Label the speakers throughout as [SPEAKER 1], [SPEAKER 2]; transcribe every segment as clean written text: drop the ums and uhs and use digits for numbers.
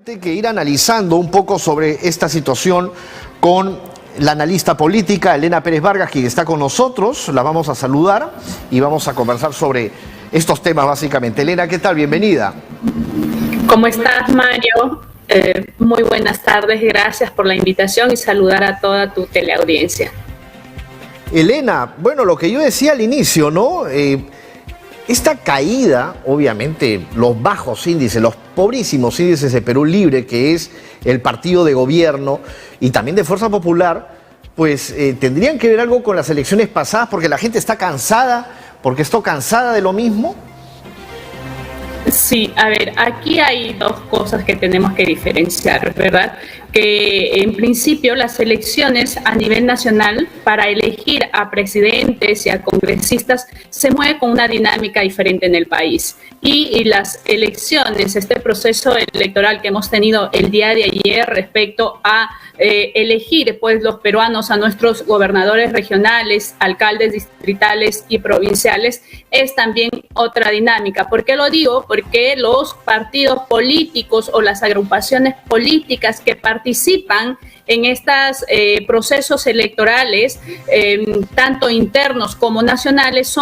[SPEAKER 1] Que ir analizando un poco sobre esta situación con la analista política Elena Pérez Vargas, quien está con nosotros. La vamos a saludar y vamos a conversar sobre estos temas básicamente. Elena, ¿qué tal? Bienvenida.
[SPEAKER 2] ¿Cómo estás, Mario? Muy buenas tardes, gracias por la invitación y saludar a toda tu teleaudiencia.
[SPEAKER 1] Elena, bueno, lo que yo decía al inicio, ¿no? Esta caída, obviamente, los bajos índices, los pobrísimos índices de Perú Libre, que es el partido de gobierno, y también de Fuerza Popular, pues tendrían que ver algo con las elecciones pasadas, porque la gente está cansada, porque está cansada de lo mismo.
[SPEAKER 2] Sí, a ver, aquí hay dos cosas que tenemos que diferenciar, ¿verdad? Que en principio las elecciones a nivel nacional para elegir a presidentes y a congresistas se mueve con una dinámica diferente en el país. Y las elecciones, este proceso electoral que hemos tenido el día de ayer respecto a elegir pues los peruanos a nuestros gobernadores regionales, alcaldes distritales y provinciales, es también otra dinámica. ¿Por qué lo digo? Porque los partidos políticos o las agrupaciones políticas que participan en estos procesos electorales, tanto internos como nacionales,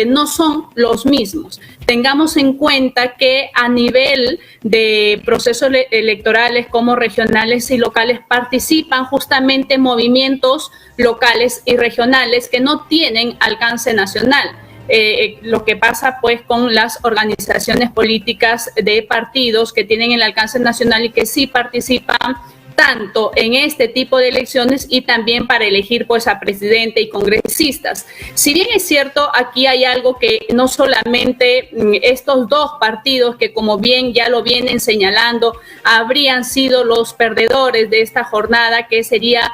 [SPEAKER 2] no son los mismos. Tengamos en cuenta que a nivel de procesos electorales como regionales y locales participan justamente movimientos locales y regionales que no tienen alcance nacional. Lo que pasa pues con las organizaciones políticas de partidos que tienen el alcance nacional y que sí participan tanto en este tipo de elecciones y también para elegir pues a presidente y congresistas. Si bien es cierto, aquí hay algo que no solamente estos dos partidos que, como bien ya lo vienen señalando, habrían sido los perdedores de esta jornada, que sería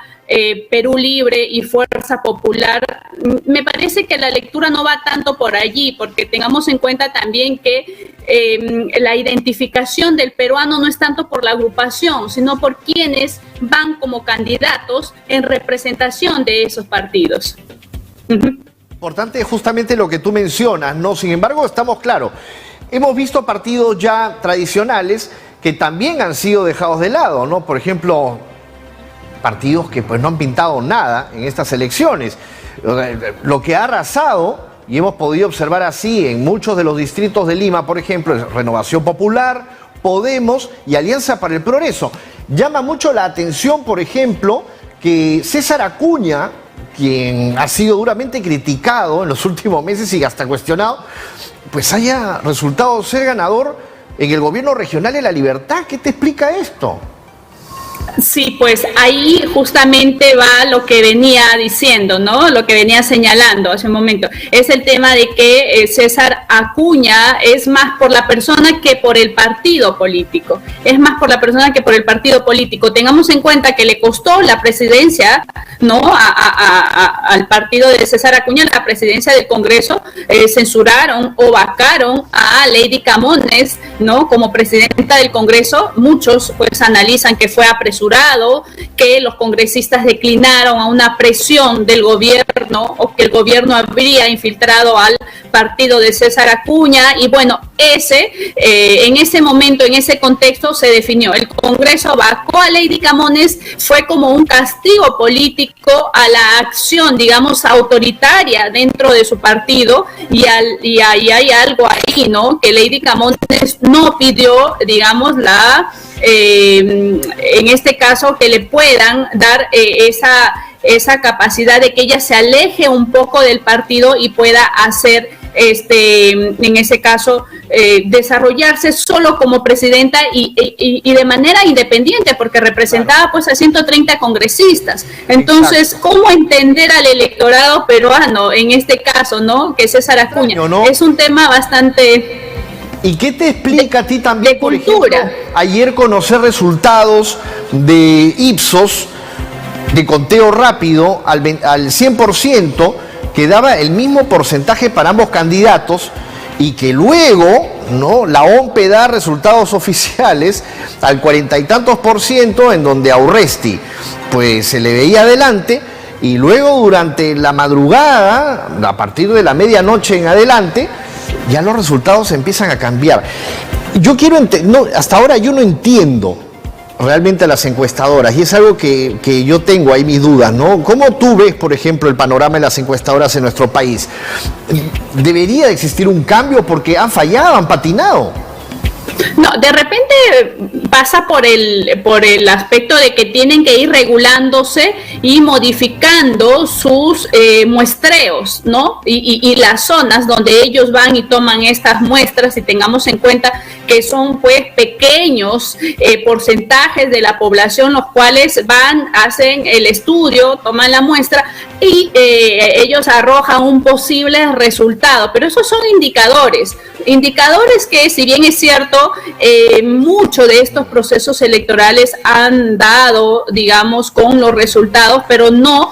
[SPEAKER 2] Perú Libre y Fuerza Popular, me parece que la lectura no va tanto por allí, porque tengamos en cuenta también que la identificación del peruano no es tanto por la agrupación, sino por quienes van como candidatos en representación de esos partidos.
[SPEAKER 1] Importante justamente lo que tú mencionas, ¿no? Sin embargo, estamos claros, hemos visto partidos ya tradicionales que también han sido dejados de lado, ¿no? Por ejemplo, partidos que pues no han pintado nada en estas elecciones. Lo que ha arrasado, y hemos podido observar así en muchos de los distritos de Lima, por ejemplo, es Renovación Popular, Podemos y Alianza para el Progreso. Llama mucho la atención, por ejemplo, que César Acuña, quien ha sido duramente criticado en los últimos meses y hasta cuestionado, pues haya resultado ser ganador en el gobierno regional de La Libertad. ¿Qué te explica esto?
[SPEAKER 2] Sí, pues ahí justamente va lo que venía diciendo, ¿no? Lo que venía señalando hace un momento. Es el tema de que César Acuña es más por la persona que por el partido político. Es más por la persona que por el partido político. Tengamos en cuenta que le costó la presidencia, ¿no? Al partido de César Acuña, la presidencia del Congreso, censuraron o vacaron a Lady Camones, ¿no? Como presidenta del Congreso. Muchos pues analizan que fue apresurado, que los congresistas declinaron a una presión del gobierno o que el gobierno habría infiltrado al partido de César Acuña, y bueno, en ese momento, en ese contexto se definió. El Congreso vacó a Lady Camones, fue como un castigo político a la acción, digamos, autoritaria dentro de su partido, y ahí hay algo ahí, ¿no? Que Lady Camones no pidió, digamos, en este caso, que le puedan dar esa capacidad de que ella se aleje un poco del partido y pueda hacer, en ese caso, desarrollarse solo como presidenta y de manera independiente, porque representaba pues a 130 congresistas. Entonces, exacto, ¿cómo entender al electorado peruano en este caso, ¿no? Que César Acuña, ¿no? Es un tema bastante...
[SPEAKER 1] ¿Y qué te explica a ti también,
[SPEAKER 2] por ejemplo,
[SPEAKER 1] ayer conocer resultados de Ipsos, de conteo rápido al 100%, que daba el mismo porcentaje para ambos candidatos, y que luego, ¿no?, la OMPE da resultados oficiales al 40 y tantos %, en donde a Urresti pues se le veía adelante, y luego durante la madrugada, a partir de la medianoche en adelante, ya los resultados empiezan a cambiar. Yo quiero hasta ahora yo no entiendo realmente a las encuestadoras, y es algo que yo tengo ahí mis dudas, ¿no? ¿Cómo tú ves, por ejemplo, el panorama de las encuestadoras en nuestro país? ¿Debería existir un cambio porque han fallado, han patinado?
[SPEAKER 2] No, de repente pasa por el aspecto de que tienen que ir regulándose y modificando sus muestreos, ¿no? Y las zonas donde ellos van y toman estas muestras, y tengamos en cuenta que son pues pequeños porcentajes de la población los cuales van, hacen el estudio, toman la muestra y ellos arrojan un posible resultado, pero esos son indicadores que, si bien es cierto, muchos de estos procesos electorales han dado, digamos, con los resultados, pero no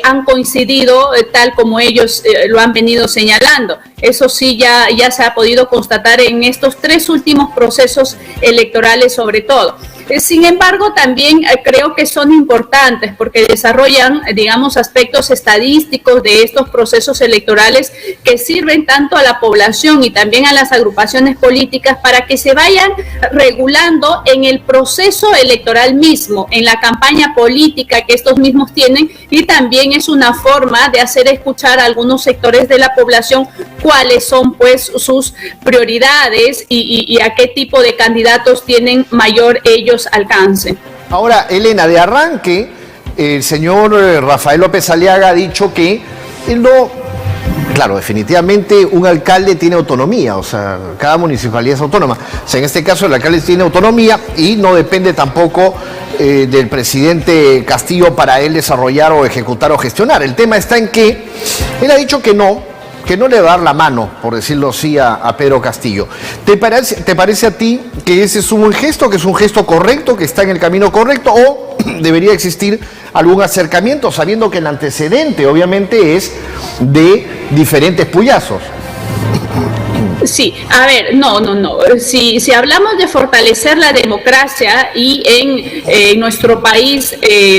[SPEAKER 2] han coincidido tal como ellos lo han venido señalando. Eso sí ya se ha podido constatar en estos 3 últimos procesos electorales sobre todo. Sin embargo, también creo que son importantes porque desarrollan, digamos, aspectos estadísticos de estos procesos electorales que sirven tanto a la población y también a las agrupaciones políticas para que se vayan regulando en el proceso electoral mismo, en la campaña política que estos mismos tienen, y también es una forma de hacer escuchar a algunos sectores de la población cuáles son pues sus prioridades y a qué tipo de candidatos tienen mayor ellos alcance.
[SPEAKER 1] Ahora, Elena, de arranque, el señor Rafael López Aliaga ha dicho que él no, claro, definitivamente un alcalde tiene autonomía, o sea, cada municipalidad es autónoma. O sea, en este caso el alcalde tiene autonomía y no depende tampoco del presidente Castillo para él desarrollar o ejecutar o gestionar. El tema está en que él ha dicho que no le va a dar la mano, por decirlo así, a Pedro Castillo. ¿Te parece a ti que ese es un buen gesto, que es un gesto correcto, que está en el camino correcto, o debería existir algún acercamiento, sabiendo que el antecedente obviamente es de diferentes puyazos?
[SPEAKER 2] Sí, a ver, no. Si hablamos de fortalecer la democracia y en nuestro país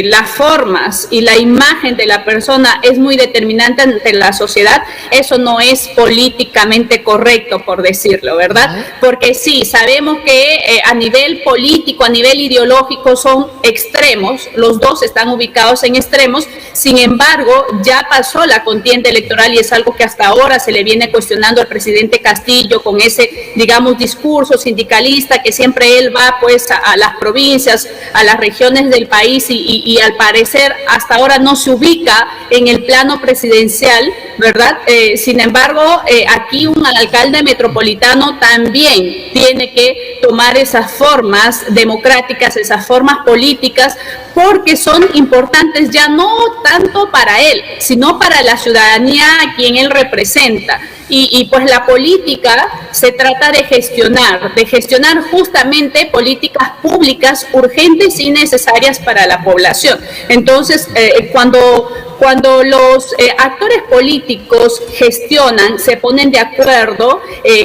[SPEAKER 2] las formas y la imagen de la persona es muy determinante ante la sociedad, eso no es políticamente correcto, por decirlo, ¿verdad? Porque sí, sabemos que a nivel político, a nivel ideológico son extremos, los dos están ubicados en extremos. Sin embargo, ya pasó la contienda electoral y es algo que hasta ahora se le viene cuestionando al presidente Castillo, con ese, digamos, discurso sindicalista que siempre él va pues a las provincias, a las regiones del país y al parecer hasta ahora no se ubica en el plano presidencial, ¿verdad? Sin embargo, aquí un alcalde metropolitano también tiene que tomar esas formas democráticas, esas formas políticas, porque son importantes ya no tanto para él, sino para la ciudadanía a quien él representa. Y pues la política se trata de gestionar justamente políticas públicas urgentes y necesarias para la población. Entonces, cuando los actores políticos gestionan, se ponen de acuerdo,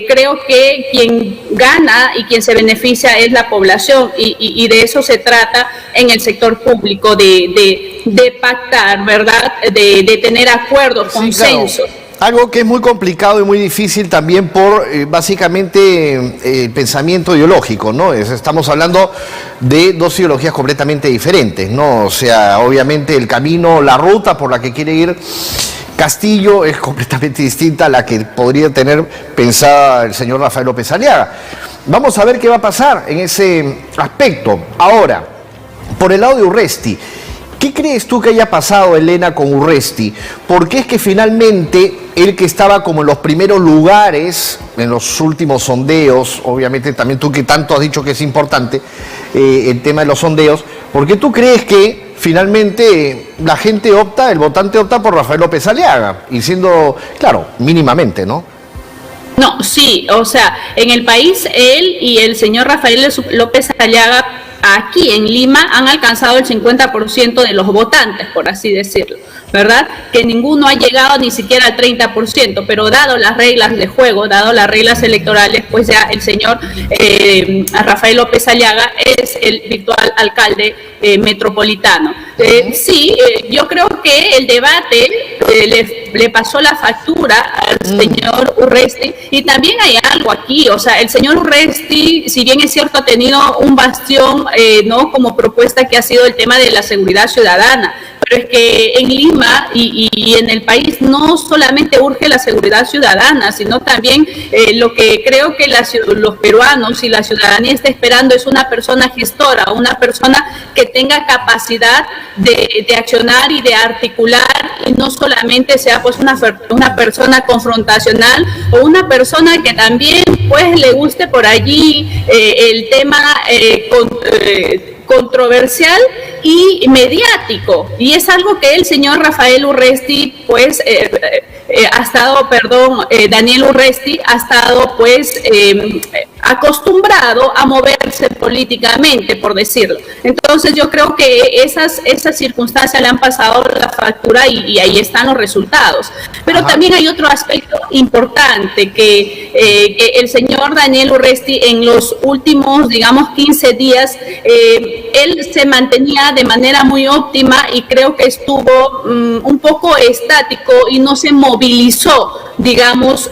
[SPEAKER 2] creo que quien gana y quien se beneficia es la población, y de eso se trata en el sector público, de pactar, ¿verdad? De tener acuerdos, consensos.
[SPEAKER 1] Claro. Algo que es muy complicado y muy difícil también por básicamente el pensamiento ideológico, ¿no? Estamos hablando de dos ideologías completamente diferentes, ¿no? O sea, obviamente el camino, la ruta por la que quiere ir Castillo es completamente distinta a la que podría tener pensada el señor Rafael López Aliaga. Vamos a ver qué va a pasar en ese aspecto. Ahora, por el lado de Urresti, ¿qué crees tú que haya pasado, Elena, con Urresti? Porque es que finalmente él, que estaba como en los primeros lugares en los últimos sondeos, obviamente también tú que tanto has dicho que es importante el tema de los sondeos, ¿por qué tú crees que finalmente la gente opta, el votante opta por Rafael López Aliaga? Y siendo, claro, mínimamente, ¿no?
[SPEAKER 2] No, sí, o sea, en el país él y el señor Rafael López Aliaga aquí en Lima han alcanzado el 50% de los votantes, por así decirlo, ¿verdad? Que ninguno ha llegado ni siquiera al 30%, pero dado las reglas de juego, dado las reglas electorales, pues ya el señor Rafael López Aliaga es el virtual alcalde metropolitano. Sí, yo creo que el debate le pasó la factura al señor Urresti. Y también hay algo aquí, o sea, el señor Urresti, si bien es cierto, ha tenido un bastión, ¿no?, como propuesta, que ha sido el tema de la seguridad ciudadana. Pero es que en Lima y en el país no solamente urge la seguridad ciudadana, sino también lo que creo que los peruanos y la ciudadanía está esperando es una persona gestora, una persona que tenga capacidad de accionar y de articular, y no solamente sea pues una persona confrontacional, o una persona que también pues le guste por allí el tema controversial y mediático, y es algo que el señor Rafael Urresti pues ha estado, Daniel Urresti ha estado pues acostumbrado a moverse políticamente, por decirlo. Entonces yo creo que esas circunstancias le han pasado la factura, y ahí están los resultados. Pero también hay otro aspecto importante, que el señor Daniel Urresti en los últimos, digamos, 15 días, él se mantenía de manera muy óptima, y creo que estuvo un poco estático y no se movilizó, digamos,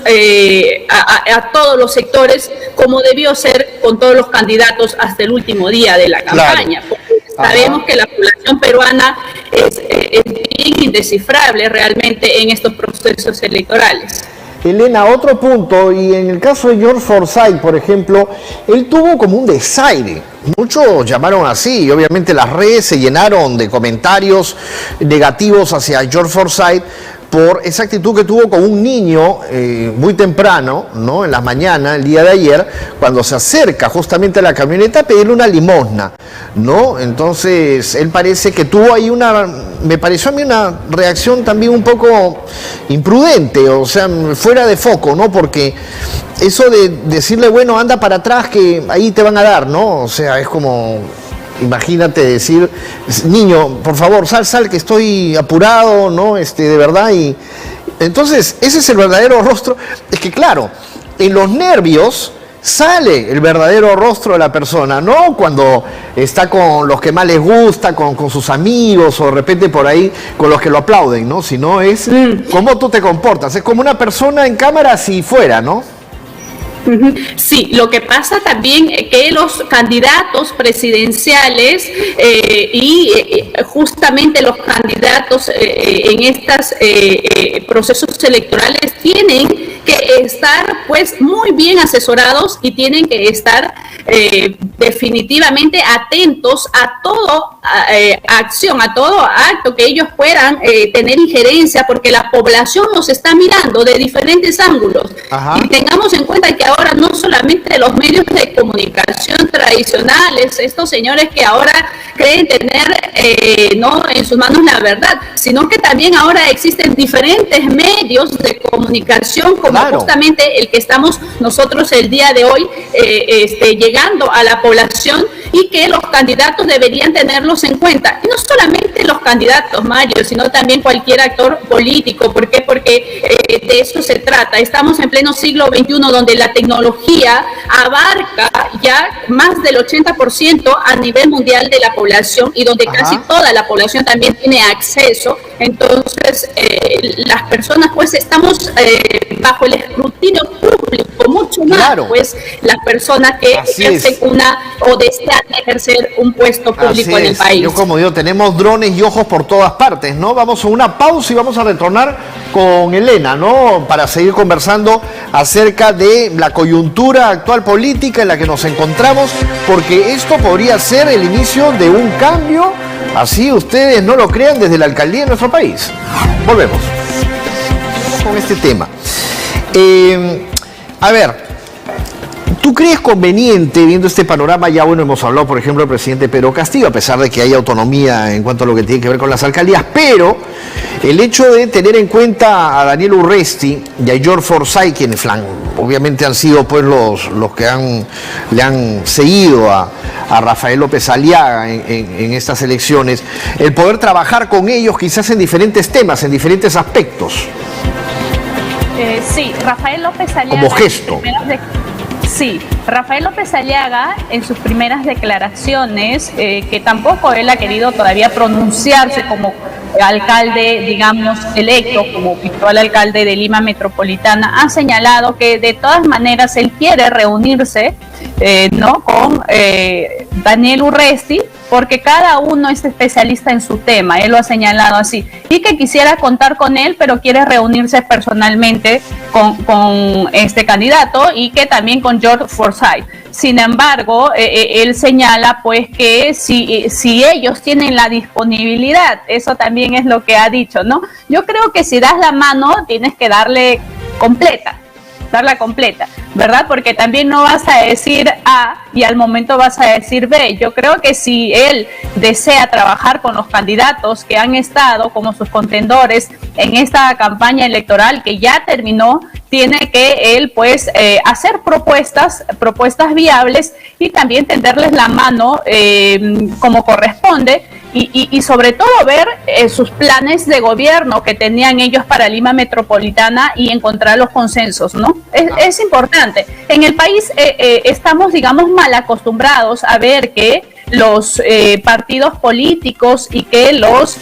[SPEAKER 2] a todos los sectores como debió ser con todos los candidatos hasta el último día de la campaña. Claro. Sabemos que la población peruana es bien indescifrable realmente en estos procesos electorales.
[SPEAKER 1] Elena, otro punto, y en el caso de George Forsyth, por ejemplo, él tuvo como un desaire. Muchos llamaron así, y obviamente las redes se llenaron de comentarios negativos hacia George Forsyth por esa actitud que tuvo con un niño muy temprano, ¿no?, en las mañanas, el día de ayer, cuando se acerca justamente a la camioneta a pedirle una limosna, ¿no? Entonces, él parece que tuvo ahí me pareció a mí una reacción también un poco imprudente, o sea, fuera de foco, ¿no? Porque eso de decirle, bueno, anda para atrás que ahí te van a dar, ¿no? O sea, es como... Imagínate decir, niño, por favor, sal, que estoy apurado, ¿no? De verdad. Y entonces, ese es el verdadero rostro. Es que, claro, en los nervios sale el verdadero rostro de la persona, no cuando está con los que más les gusta, con sus amigos, o de repente por ahí con los que lo aplauden, ¿no? Sino es cómo tú te comportas. Es como una persona en cámara si fuera, ¿no?
[SPEAKER 2] Sí, lo que pasa también es que los candidatos presidenciales y justamente los candidatos en estos procesos electorales tienen que estar pues muy bien asesorados, y tienen que estar definitivamente atentos a toda acción, a todo acto que ellos puedan tener injerencia, porque la población nos está mirando de diferentes ángulos. Ajá. Y tengamos en cuenta que ahora no solamente los medios de comunicación tradicionales, estos señores que ahora creen tener no en sus manos la verdad, sino que también ahora existen diferentes medios de comunicación, como justamente el que estamos nosotros el día de hoy llegando a la población, y que los candidatos deberían tenerlos en cuenta. Y no solamente los candidatos, Mario, sino también cualquier actor político. ¿Por qué? Porque de eso se trata. Estamos en pleno siglo XXI, donde la tecnología abarca ya más del 80% a nivel mundial de la población, y donde casi toda la población también tiene acceso. Entonces, las personas pues estamos bajo el escrutinio público, mucho más pues las personas que ejercen o desean ejercer un puesto público en el país.
[SPEAKER 1] Yo como digo, tenemos drones y ojos por todas partes, ¿no? Vamos a una pausa y vamos a retornar con Elena, ¿no? Para seguir conversando acerca de la coyuntura actual política en la que nos encontramos, porque esto podría ser el inicio de un cambio, así ustedes no lo crean, desde la alcaldía de nuestro país. Volvemos con este tema. A ver, ¿tú crees conveniente, viendo este panorama? Ya bueno, hemos hablado, por ejemplo, del presidente Pedro Castillo, a pesar de que hay autonomía en cuanto a lo que tiene que ver con las alcaldías, pero el hecho de tener en cuenta a Daniel Urresti y a George Forsyth, quienes obviamente han sido pues los que le han seguido a Rafael López Aliaga en estas elecciones, el poder trabajar con ellos quizás en diferentes temas, en diferentes aspectos.
[SPEAKER 2] Sí, Rafael López Aliaga...
[SPEAKER 1] Como gesto.
[SPEAKER 2] Sí, Rafael López Aliaga en sus primeras declaraciones, que tampoco él ha querido todavía pronunciarse como
[SPEAKER 3] alcalde, digamos, electo como virtual alcalde de Lima Metropolitana, ha señalado que de todas maneras él quiere reunirse ¿no? con Daniel Urresti, porque cada uno es especialista en su tema, él lo ha señalado así, y que quisiera contar con él, pero quiere reunirse personalmente con este candidato y que también con George Forsyth. Sin embargo, él señala pues que si ellos tienen la disponibilidad, eso también es lo que ha dicho, ¿no? Yo creo que si das la mano, tienes que darla completa, ¿verdad? Porque también no vas a decir A y al momento vas a decir B. Yo creo que si él desea trabajar con los candidatos que han estado como sus contendores en esta campaña electoral que ya terminó, tiene que él pues hacer propuestas viables y también tenderles la mano como corresponde. Y sobre todo ver sus planes de gobierno que tenían ellos para Lima Metropolitana y encontrar los consensos, ¿no? Es importante. En el país estamos, digamos, mal acostumbrados a ver que los partidos políticos y que los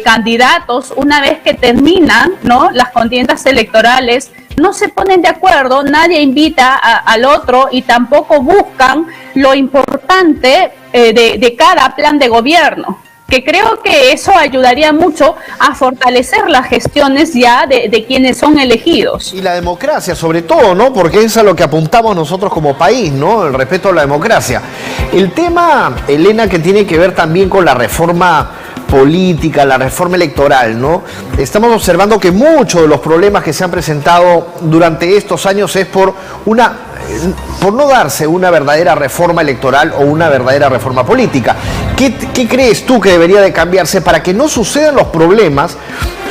[SPEAKER 3] candidatos, una vez que terminan, ¿no?, las contiendas electorales, no se ponen de acuerdo, nadie invita al otro y tampoco buscan lo importante de cada plan de gobierno, que creo que eso ayudaría mucho a fortalecer las gestiones ya de quienes son elegidos.
[SPEAKER 1] Y la democracia, sobre todo, ¿no? Porque eso es a lo que apuntamos nosotros como país, ¿no? El respeto a la democracia. El tema, Elena, que tiene que ver también con la reforma política, la reforma electoral, ¿no? Estamos observando que muchos de los problemas que se han presentado durante estos años es por no darse una verdadera reforma electoral o una verdadera reforma política. ¿Qué crees tú que debería de cambiarse para que no sucedan los problemas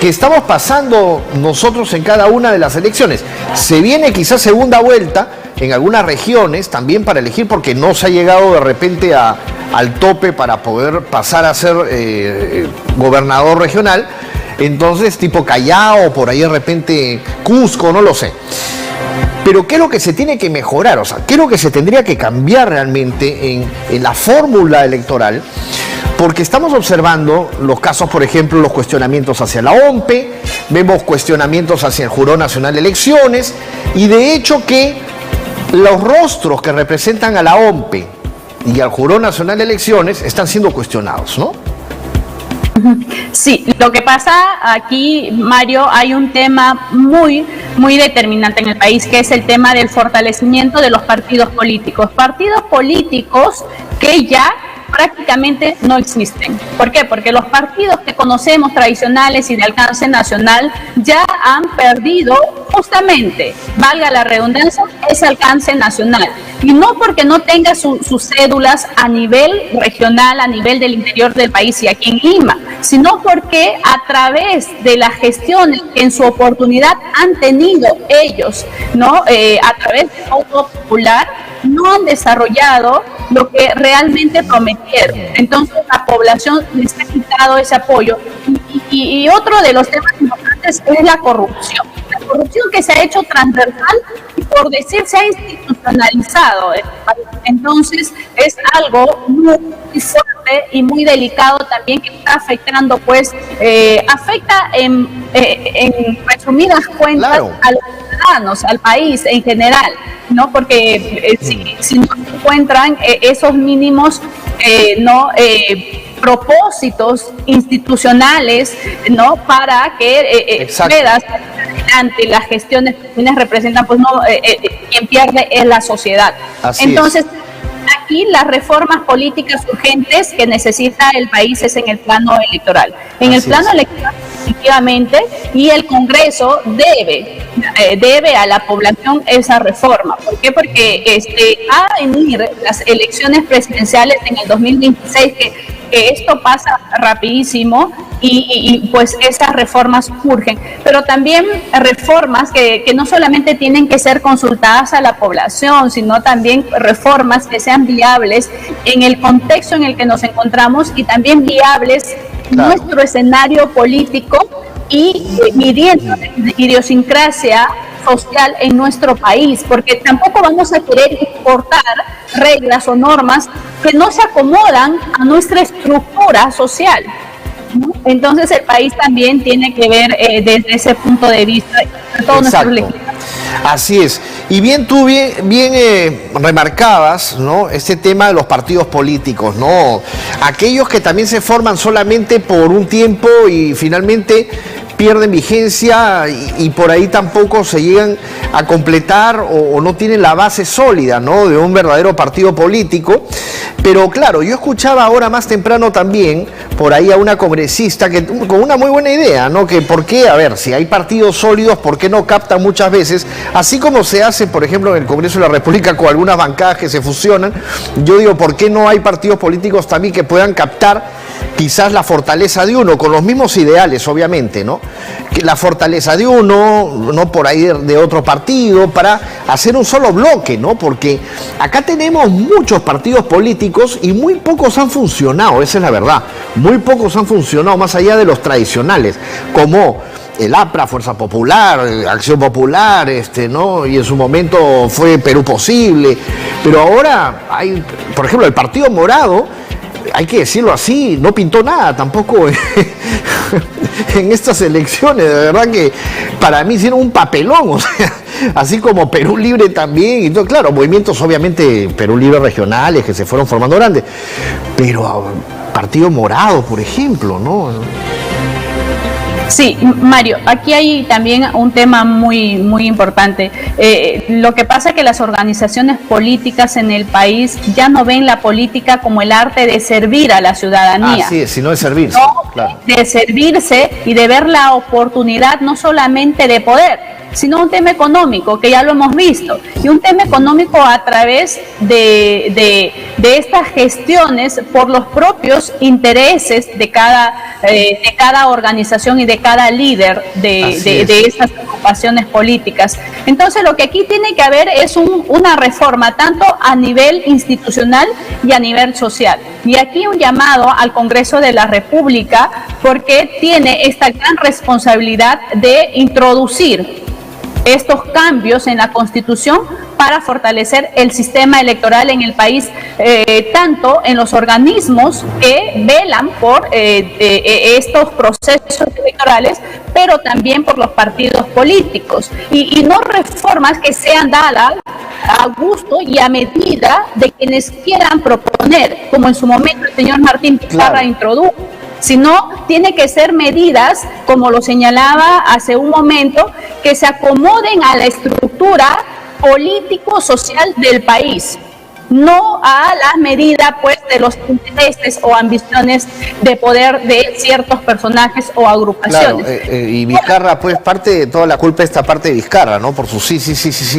[SPEAKER 1] que estamos pasando nosotros en cada una de las elecciones? Se viene quizás segunda vuelta en algunas regiones también para elegir, porque no se ha llegado de repente al tope para poder pasar a ser gobernador regional. Entonces, tipo Callao, por ahí de repente Cusco, no lo sé. Pero ¿qué es lo que se tiene que mejorar? O sea, ¿qué es lo que se tendría que cambiar realmente en la fórmula electoral? Porque estamos observando los casos, por ejemplo, los cuestionamientos hacia la OMPE, vemos cuestionamientos hacia el Jurado Nacional de Elecciones, y de hecho que los rostros que representan a la OMPE y al Jurado Nacional de Elecciones están siendo cuestionados, ¿no?
[SPEAKER 3] Sí, lo que pasa aquí, Mario, hay un tema muy determinante en el país, que es el tema del fortalecimiento de los partidos políticos que ya prácticamente no existen. ¿Por qué? Porque los partidos que conocemos tradicionales y de alcance nacional ya han perdido justamente, valga la redundancia, ese alcance nacional. Y no porque no tenga sus cédulas a nivel regional, a nivel del interior del país y aquí en Lima, sino porque a través de las gestiones que en su oportunidad han tenido ellos, ¿no? A través del voto popular, no han desarrollado lo que realmente prometieron. Entonces la población les ha quitado ese apoyo. Y otro de los temas importantes es la corrupción. La corrupción que se ha hecho transversal y, por decir, se ha institucionalizado. Entonces es algo muy fuerte y muy delicado también, que está afectando, pues, afecta en resumidas cuentas, claro, a los ciudadanos, al país en general, ¿no? Porque si no se encuentran esos mínimos propósitos institucionales, ¿no?, para que puedas adelante las gestiones que quienes representan, pues no, quien pierde es la sociedad. Entonces, aquí las reformas políticas urgentes que necesita el país es en el plano electoral. En el plano electoral, efectivamente, y el Congreso debe a la población esa reforma. ¿Por qué? Porque va a venir las elecciones presidenciales en el 2026, que esto pasa rapidísimo, y pues esas reformas urgen, pero también reformas que no solamente tienen que ser consultadas a la población, sino también reformas que sean viables en el contexto en el que nos encontramos y también viables en nuestro escenario político y midiendo la idiosincrasia social en nuestro país, porque tampoco vamos a querer importar reglas o normas que no se acomodan a nuestra estructura social, ¿no? Entonces el país también tiene que ver desde ese punto de vista todos nuestros legisladores.
[SPEAKER 1] Así es. Y bien, tú remarcabas, ¿no?, este tema de los partidos políticos, ¿no? Aquellos que también se forman solamente por un tiempo y finalmente pierden vigencia y por ahí tampoco se llegan a completar o no tienen la base sólida, ¿no?, de un verdadero partido político. Pero claro, yo escuchaba ahora más temprano también por ahí a una congresista que con una muy buena idea, ¿no?, que por qué, a ver, si hay partidos sólidos, ¿por qué no captan muchas veces? Así como se hace, por ejemplo, en el Congreso de la República con algunas bancadas que se fusionan, yo digo, ¿por qué no hay partidos políticos también que puedan captar quizás la fortaleza de uno, con los mismos ideales, obviamente, ¿no? Que la fortaleza de uno, no por ahí de otro partido, para hacer un solo bloque, ¿no? Porque acá tenemos muchos partidos políticos y muy pocos han funcionado, esa es la verdad. Muy pocos han funcionado, más allá de los tradicionales, como el APRA, Fuerza Popular, Acción Popular, ¿no? Y en su momento fue Perú Posible. Pero ahora hay, por ejemplo, el Partido Morado, hay que decirlo así, no pintó nada tampoco en estas elecciones. De verdad que para mí hicieron un papelón, o sea, así como Perú Libre también. Entonces, claro, movimientos obviamente Perú Libre regionales que se fueron formando grandes, pero Partido Morado, por ejemplo, ¿no?
[SPEAKER 3] Sí, Mario, aquí hay también un tema muy importante. Lo que pasa es que las organizaciones políticas en el país ya no ven la política como el arte de servir a la ciudadanía.
[SPEAKER 1] Así es, sino de servirse,
[SPEAKER 3] no,
[SPEAKER 1] claro.
[SPEAKER 3] De servirse y de ver la oportunidad no solamente de poder, sino un tema económico, que ya lo hemos visto, y un tema económico a través de estas gestiones por los propios intereses de cada organización y de cada líder de estas agrupaciones políticas. Entonces lo que aquí tiene que haber es una reforma tanto a nivel institucional y a nivel social. Y aquí un llamado al Congreso de la República, porque tiene esta gran responsabilidad de introducir estos cambios en la Constitución para fortalecer el sistema electoral en el país, tanto en los organismos que velan por estos procesos electorales, pero también por los partidos políticos, y no reformas que sean dadas a gusto y a medida de quienes quieran proponer, como en su momento el señor Martín Vizcarra introdujo, sino tiene que ser medidas, como lo señalaba hace un momento, que se acomoden a la estructura político-social del país, no a las medidas pues de los intereses o ambiciones de poder de ciertos personajes o agrupaciones.
[SPEAKER 1] Claro, y Vizcarra, pues parte de toda la culpa esta parte de Vizcarra, ¿no? Por su sí,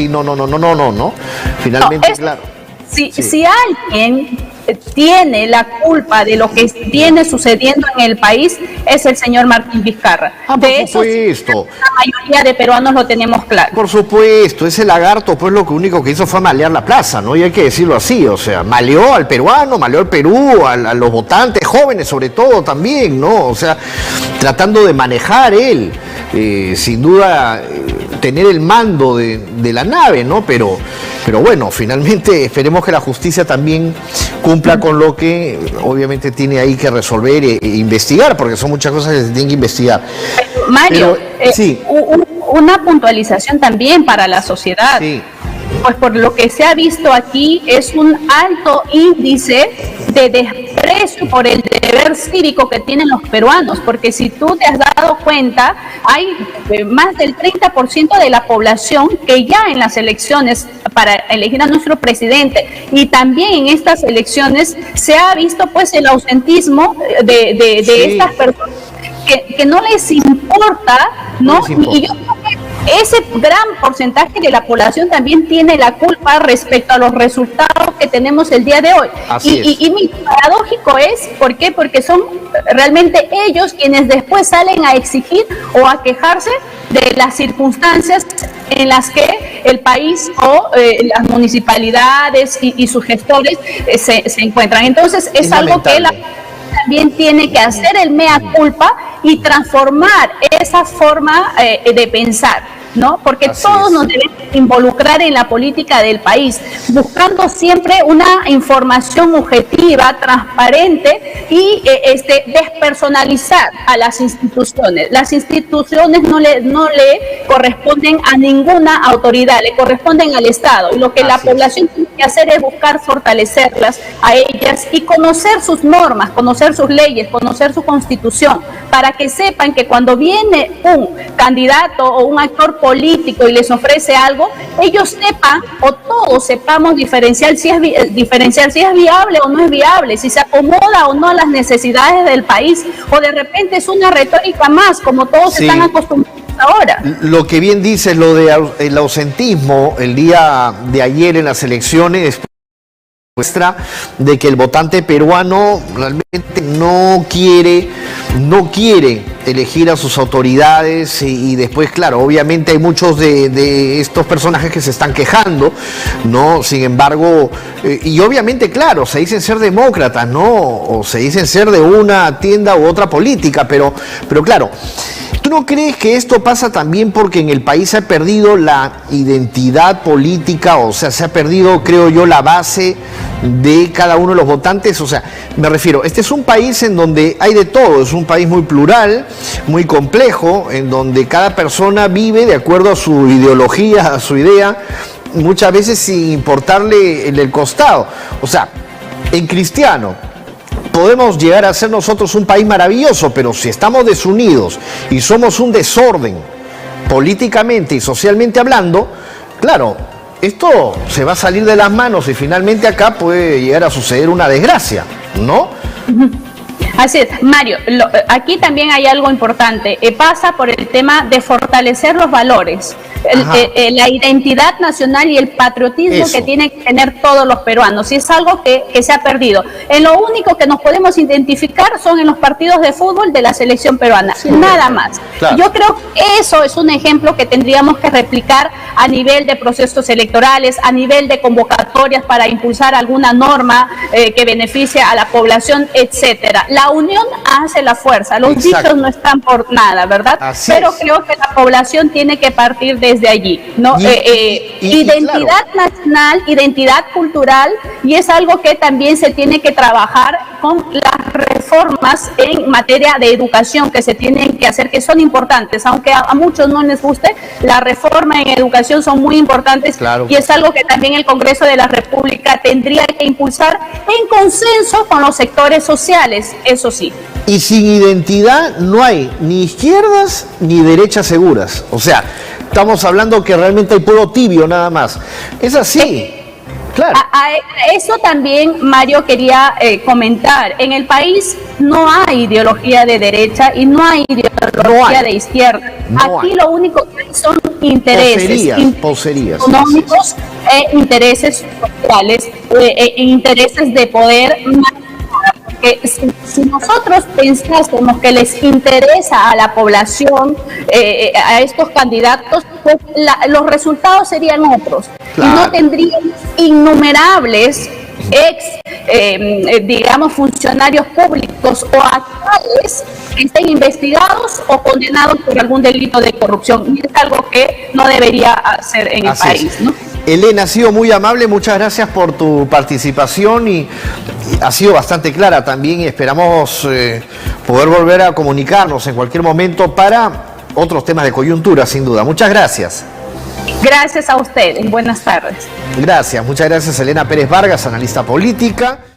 [SPEAKER 1] no. Finalmente, no, claro.
[SPEAKER 3] Si alguien tiene la culpa de lo que viene sucediendo en el país, es el señor Martín Vizcarra.
[SPEAKER 1] De eso la
[SPEAKER 3] mayoría de peruanos lo tenemos claro.
[SPEAKER 1] Por supuesto, ese lagarto pues lo único que hizo fue malear la plaza, ¿no? Y hay que decirlo así, o sea, maleó al peruano, maleó al Perú, a los votantes jóvenes sobre todo también, ¿no? O sea, tratando de manejar él, sin duda, tener el mando de la nave, ¿no? Pero bueno, finalmente esperemos que la justicia también cumpla con lo que obviamente tiene ahí que resolver e investigar, porque son muchas cosas que se tienen que investigar.
[SPEAKER 3] Mario, una puntualización también para la sociedad. Sí. Pues por lo que se ha visto aquí es un alto índice de desprecio por el deber cívico que tienen los peruanos, porque si tú te has dado cuenta, hay más del 30% de la población que ya en las elecciones para elegir a nuestro presidente, y también en estas elecciones se ha visto pues el ausentismo de estas personas que no les importa, ¿no? Y yo creo que ese gran porcentaje de la población también tiene la culpa respecto a los resultados que tenemos el día de hoy. Y mi paradójico es, ¿por qué? Porque son realmente ellos quienes después salen a exigir o a quejarse de las circunstancias en las que el país o las municipalidades y sus gestores se encuentran. Entonces es algo que también tiene que hacer el mea culpa y transformar esa forma de pensar. ¿no? Porque
[SPEAKER 1] Así
[SPEAKER 3] todos
[SPEAKER 1] es.
[SPEAKER 3] nos debemos involucrar en la política del país, buscando siempre una información objetiva, transparente y despersonalizar a las instituciones. Las instituciones no le corresponden a ninguna autoridad, le corresponden al Estado. Y lo que la población tiene que hacer es buscar fortalecerlas a ellas y conocer sus normas, conocer sus leyes, conocer su constitución, para que sepan que cuando viene un candidato o un actor político y les ofrece algo, ellos sepan o todos sepamos diferenciar si es viable o no es viable, si se acomoda o no a las necesidades del país, o de repente es una retórica más, como todos están acostumbrados ahora.
[SPEAKER 1] Lo que bien dices, lo de el ausentismo el día de ayer en las elecciones muestra de que el votante peruano realmente no quiere elegir a sus autoridades y después, claro, obviamente hay muchos de estos personajes que se están quejando, ¿no? Sin embargo, y obviamente, claro, se dicen ser demócratas, ¿no? O se dicen ser de una tienda u otra política, pero claro, ¿tú no crees que esto pasa también porque en el país se ha perdido la identidad política? O sea, se ha perdido, creo yo, la base de cada uno de los votantes. O sea, me refiero, este es un país en donde hay de todo, es un país muy plural, muy complejo, en donde cada persona vive de acuerdo a su ideología, a su idea, muchas veces sin importarle el costado. O sea, en cristiano podemos llegar a ser nosotros un país maravilloso, pero si estamos desunidos y somos un desorden políticamente y socialmente hablando, claro, esto se va a salir de las manos y finalmente acá puede llegar a suceder una desgracia, ¿no?
[SPEAKER 3] Así es, Mario, aquí también hay algo importante, pasa por el tema de fortalecer los valores, la identidad nacional y el patriotismo que tienen que tener todos los peruanos, y es algo que se ha perdido. En lo único que nos podemos identificar son en los partidos de fútbol de la selección peruana, nada más. Claro. Yo creo que eso es un ejemplo que tendríamos que replicar a nivel de procesos electorales, a nivel de convocatorias para impulsar alguna norma que beneficie a la población, etcétera. La unión hace la fuerza, los dichos no están por nada, ¿verdad? Pero creo que la población tiene que partir desde allí, ¿no? Identidad nacional, identidad cultural, y es algo que también se tiene que trabajar con las reformas en materia de educación que se tienen que hacer, que son importantes, aunque a muchos no les guste, la reforma en educación son muy importantes, y es algo que también el Congreso de la República tendría que impulsar en consenso con los sectores sociales, eso sí.
[SPEAKER 1] Y sin identidad no hay ni izquierdas ni derechas seguras. O sea, estamos hablando que realmente hay puro tibio nada más. Es así. Claro.
[SPEAKER 3] A eso también, Mario, quería comentar. En el país no hay ideología de derecha y no hay ideología de izquierda. Aquí lo único que hay son intereses económicos, intereses sociales, intereses de poder. Si nosotros pensásemos que les interesa a la población, a estos candidatos, pues los resultados serían otros. Y no tendríamos innumerables digamos, funcionarios públicos o actuales que estén investigados o condenados por algún delito de corrupción. Y es algo que no debería hacer en el país, ¿no?
[SPEAKER 1] Elena, ha sido muy amable, muchas gracias por tu participación y ha sido bastante clara también, y esperamos poder volver a comunicarnos en cualquier momento para otros temas de coyuntura, sin duda. Muchas gracias.
[SPEAKER 3] Gracias a ustedes, buenas tardes.
[SPEAKER 1] Gracias, muchas gracias, Elena Pérez Vargas, analista política.